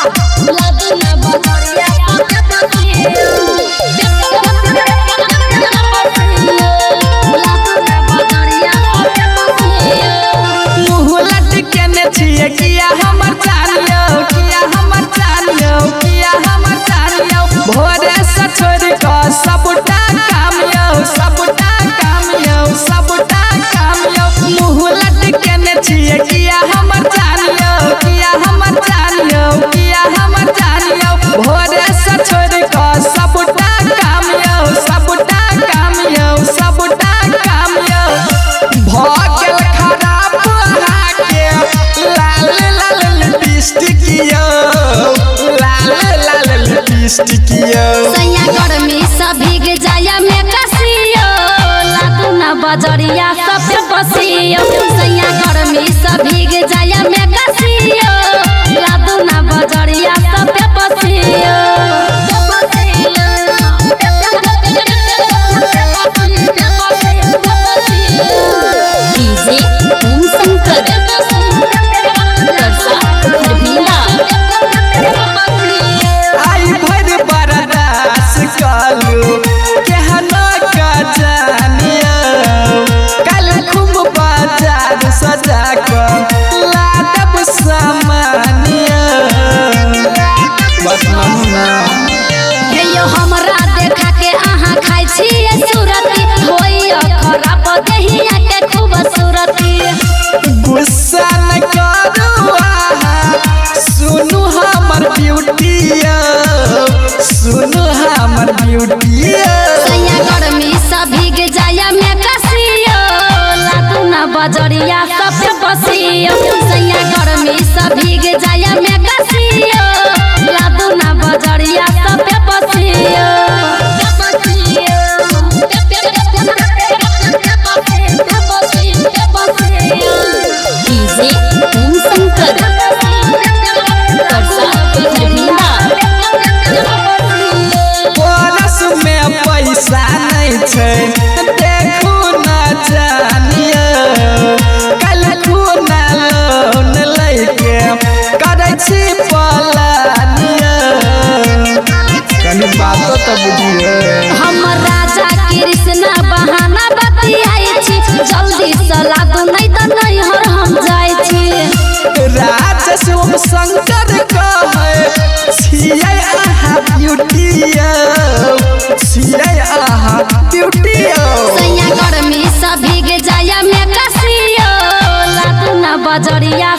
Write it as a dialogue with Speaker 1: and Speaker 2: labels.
Speaker 1: लादना बजरिया के बसियो लादना बजरिया के बसियो
Speaker 2: मुँह लटके ने छिए किया हमर जानियो किया हमर जानियो किया हमर जानियो भोरे से छोड़ के सबटा कामियो सबटा कामियो सबटा कामियो मुँह लटके ने छिए किया हमर जानियो किया हमर जानियो किया हमर जानियो भोरे से छोड़ के सबटा कामियो सबटा कामियो सबटा कामियो भगल खराब हाके लाल लाल लिपस्टिकियो लाल लाल लिपस्टिकियो
Speaker 1: सैया गर्मी से भीग जाया में कसियो लादना बजरिया सब पे बसियो सैया गर्मी से भीग जाया में कसियो लादना बजरिया सब पे बसियो डीजे ओम शंकर करसा खरबीला
Speaker 2: आई भर बरदास कालू केहना का जानियो कल खूब बाजार सजा कर लादब सामानियो बस नमूना
Speaker 1: हेयो हमरा देखा के आहा खाइ छी सुरती होई खराब देहिया के खूबसूरती
Speaker 2: गुस्सा न करू आहा सुनु हमर ब्यूटिया सुनु हमर ब्यूटिया
Speaker 1: सैया गर्मी से भीग जाया में कसियो लादना बजरिया सब पे बसियो सैया गर्मी से भीग जाया में कसियो लादना बजरिया सब पे बसियो डीजे ओम शंकर करसा खरबीला
Speaker 2: बोनस में पैसा नहीं छै देखू न जानियो कल खूना लोन लैके करै छी पलानियो कनी बातो तो बुझिए
Speaker 1: हमर राजा कृष्ण बहाना बतियाई छी जल्दी से लादू नहीं तो नहीं हर हम जाई छी
Speaker 2: राजस ओम शंकर कहे छियै आहा ब्यूटिया छियै आहा ब्यूटिया
Speaker 1: सैया गर्मी से भीग जाया में कसियो लादना बजरिया